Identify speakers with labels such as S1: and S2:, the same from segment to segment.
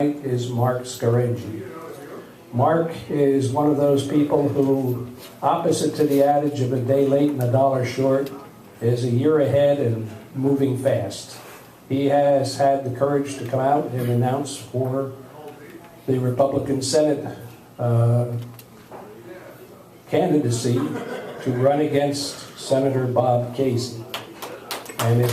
S1: Is Marc Schuylkill. Marc is one of those people who, opposite to the adage of a day late and a dollar short, is a year ahead and moving fast. He has had the courage to come out and announce for the Republican Senate candidacy to run against Senator Bob Casey. And if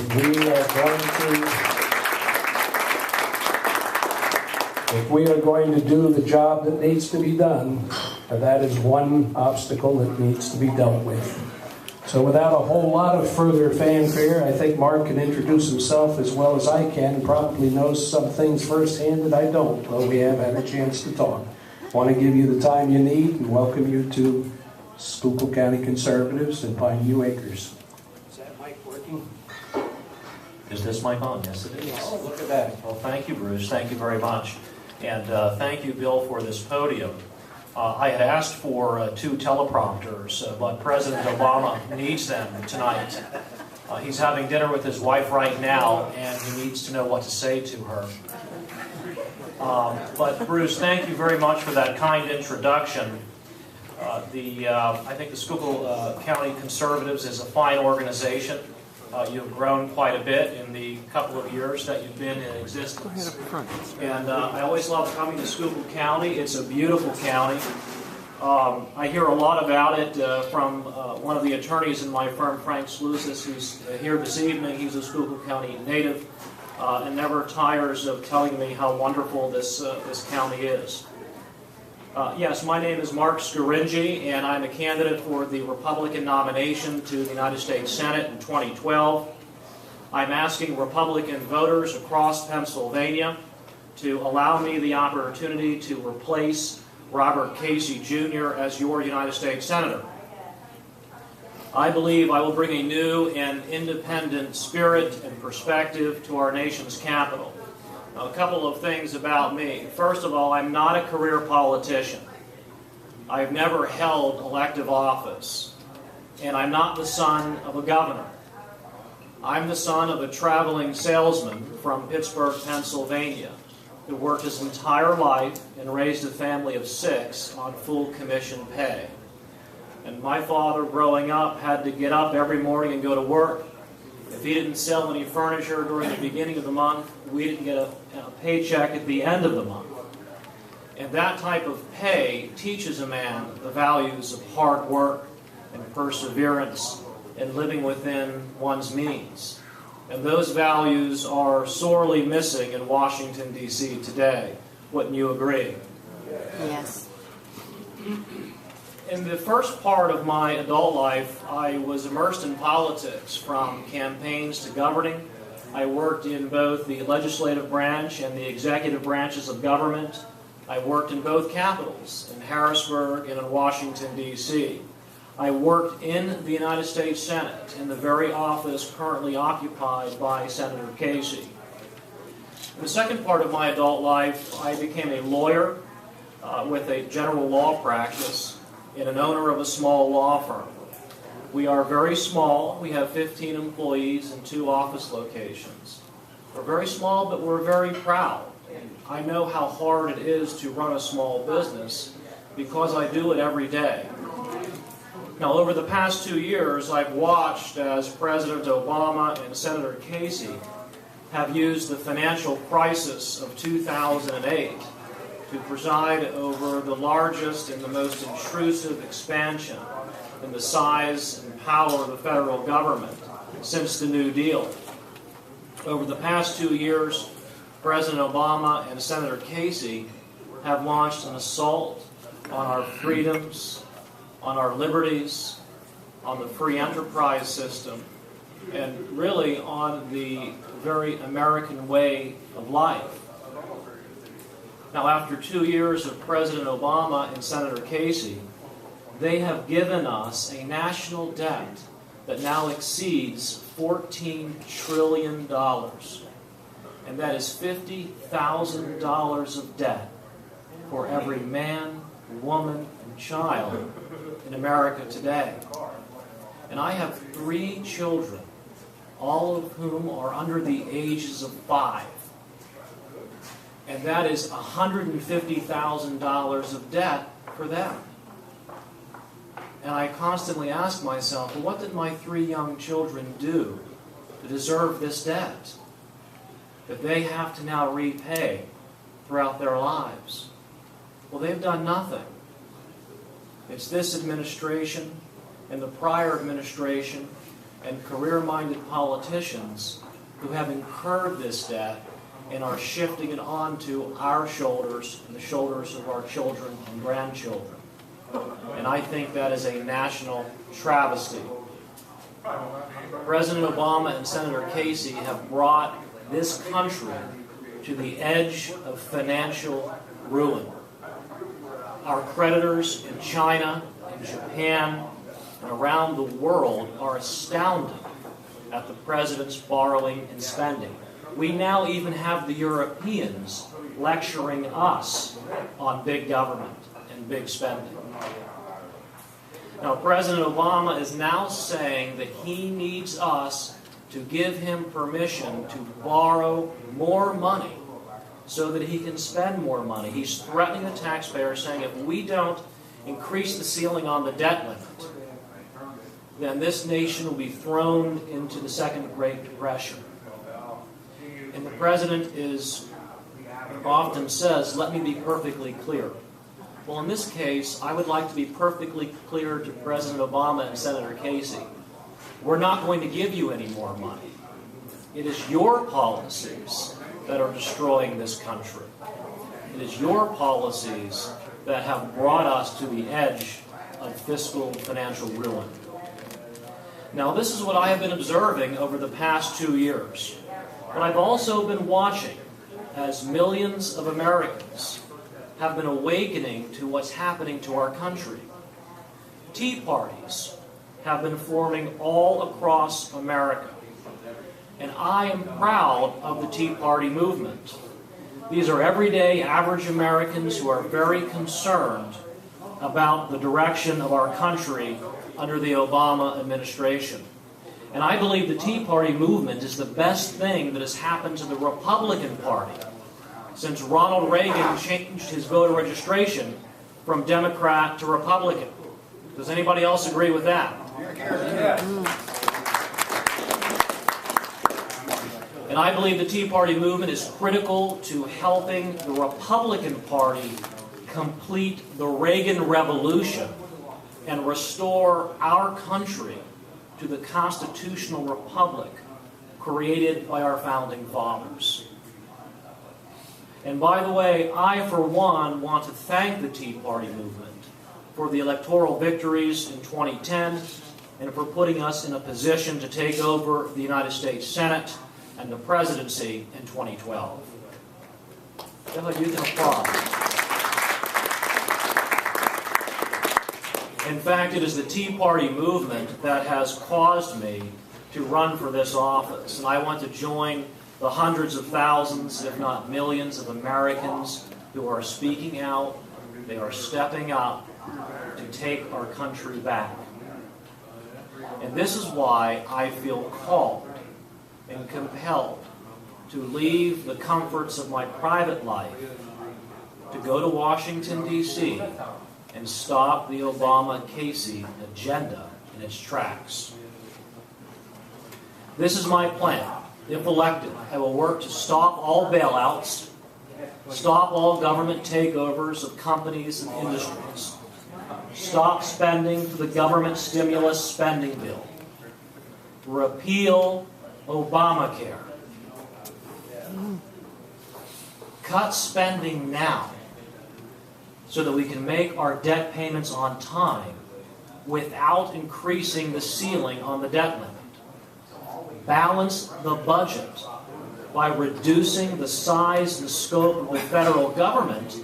S1: we are going to do the job that needs to be done, that is one obstacle that needs to be dealt with. So without a whole lot of further fanfare, I think Marc can introduce himself as well as I can, probably knows some things firsthand that I don't, though we have had a chance to talk. I want to give you the time you need and welcome you to Schuylkill County Conservatives and Pineview Acres. Is that mic working?
S2: Is this mic on? Yes, it is.
S1: Oh, look at that.
S2: Well, thank you, Bruce. Thank you very much. And thank you, Bill, for this podium. I had asked for 2 teleprompters, but President Obama needs them tonight. He's having dinner with his wife right now, and he needs to know what to say to her. But Bruce, thank you very much for that kind introduction. I think the Schuylkill County Conservatives is a fine organization. You've grown quite a bit in the couple of years that you've been in existence. And I always love coming to Schuylkill County. It's a beautiful county. I hear a lot about it from one of the attorneys in my firm, Frank Sluices, who's here this evening. He's a Schuylkill County native and never tires of telling me how wonderful this county is. Yes, my name is Marc Schuylkill, and I'm a candidate for the Republican nomination to the United States Senate in 2012. I'm asking Republican voters across Pennsylvania to allow me the opportunity to replace Robert Casey Jr. as your United States Senator. I believe I will bring a new and independent spirit and perspective to our nation's capital. Now, a couple of things about me. First of all, I'm not a career politician. I've never held elective office. And I'm not the son of a governor. I'm the son of a traveling salesman from Pittsburgh, Pennsylvania, who worked his entire life and raised a family of 6 on full commission pay. And my father, growing up, had to get up every morning and go to work. If he didn't sell any furniture during the beginning of the month, we didn't get a paycheck at the end of the month. And that type of pay teaches a man the values of hard work and perseverance and living within one's means. And those values are sorely missing in Washington, D.C. today. Wouldn't you agree?
S3: Yes.
S2: In the first part of my adult life, I was immersed in politics, from campaigns to governing. I worked in both the legislative branch and the executive branches of government. I worked in both capitals, in Harrisburg and in Washington, D.C. I worked in the United States Senate, in the very office currently occupied by Senator Casey. In the second part of my adult life, I became a lawyer with a general law practice and an owner of a small law firm. We are very small. We have 15 employees and 2 office locations. We're very small, but we're very proud. And I know how hard it is to run a small business because I do it every day. Now, over the past 2 years, I've watched as President Obama and Senator Casey have used the financial crisis of 2008 to preside over the largest and the most intrusive expansion in the size and power of the federal government since the New Deal. Over the past 2 years, President Obama and Senator Casey have launched an assault on our freedoms, on our liberties, on the free enterprise system, and really on the very American way of life. Now, after 2 years of President Obama and Senator Casey, they have given us a national debt that now exceeds $14 trillion. And that is $50,000 of debt for every man, woman, and child in America today. And I have 3 children, all of whom are under the ages of 5. And that is $150,000 of debt for them. And I constantly ask myself, well, what did my 3 young children do to deserve this debt that they have to now repay throughout their lives? Well, they've done nothing. It's this administration and the prior administration and career-minded politicians who have incurred this debt and are shifting it onto our shoulders and the shoulders of our children and grandchildren. And I think that is a national travesty. President Obama and Senator Casey have brought this country to the edge of financial ruin. Our creditors in China, in Japan, and around the world are astounded at the president's borrowing and spending. We now even have the Europeans lecturing us on big government and big spending. Now, President Obama is now saying that he needs us to give him permission to borrow more money so that he can spend more money. He's threatening the taxpayer, saying if we don't increase the ceiling on the debt limit, then this nation will be thrown into the Second Great Depression. And the president often says, let me be perfectly clear. Well, in this case, I would like to be perfectly clear to President Obama and Senator Casey. We're not going to give you any more money. It is your policies that are destroying this country. It is your policies that have brought us to the edge of fiscal and financial ruin. Now, this is what I have been observing over the past 2 years. But I've also been watching as millions of Americans have been awakening to what's happening to our country. Tea parties have been forming all across America. And I am proud of the Tea Party movement. These are everyday, average Americans who are very concerned about the direction of our country under the Obama administration. And I believe the Tea Party movement is the best thing that has happened to the Republican Party since Ronald Reagan changed his voter registration from Democrat to Republican. Does anybody else agree with that? And I believe the Tea Party movement is critical to helping the Republican Party complete the Reagan Revolution and restore our country to the constitutional republic created by our founding fathers. And by the way, I, for one, want to thank the Tea Party movement for the electoral victories in 2010 and for putting us in a position to take over the United States Senate and the presidency in 2012. You can applaud. In fact, it is the Tea Party movement that has caused me to run for this office. And I want to join the hundreds of thousands, if not millions, of Americans who are speaking out. They are stepping up to take our country back. And this is why I feel called and compelled to leave the comforts of my private life to go to Washington, D.C. and stop the Obama-Casey agenda in its tracks. This is my plan. If elected, I will work to stop all bailouts, stop all government takeovers of companies and industries, stop spending for the government stimulus spending bill, repeal Obamacare, cut spending now so that we can make our debt payments on time without increasing the ceiling on the debt limit. Balance the budget by reducing the size and scope of the federal government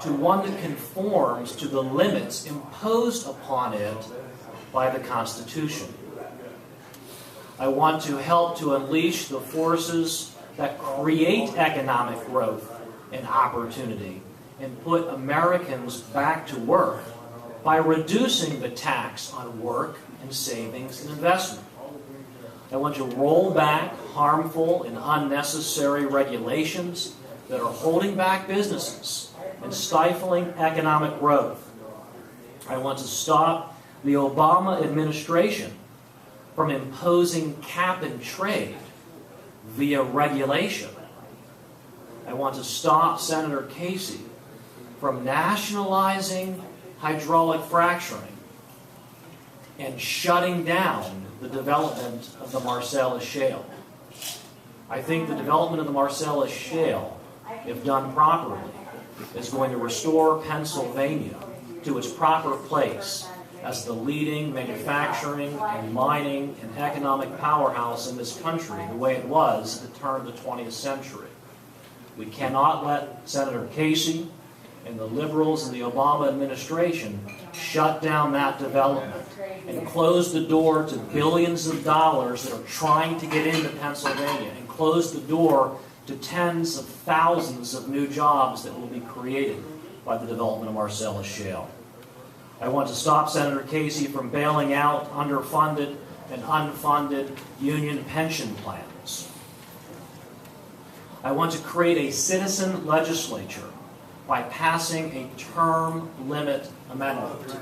S2: to one that conforms to the limits imposed upon it by the Constitution. I want to help to unleash the forces that create economic growth and opportunity and put Americans back to work by reducing the tax on work and savings and investment. I want to roll back harmful and unnecessary regulations that are holding back businesses and stifling economic growth. I want to stop the Obama administration from imposing cap and trade via regulation. I want to stop Senator Casey from nationalizing hydraulic fracturing and shutting down the development of the Marcellus Shale. I think the development of the Marcellus Shale, if done properly, is going to restore Pennsylvania to its proper place as the leading manufacturing and mining and economic powerhouse in this country, the way it was at the turn of the 20th century. We cannot let Senator Casey and the liberals in the Obama administration shut down that development and close the door to billions of dollars that are trying to get into Pennsylvania, and close the door to tens of thousands of new jobs that will be created by the development of Marcellus Shale. I want to stop Senator Casey from bailing out underfunded and unfunded union pension plans. I want to create a citizen legislature by passing a term limit amendment.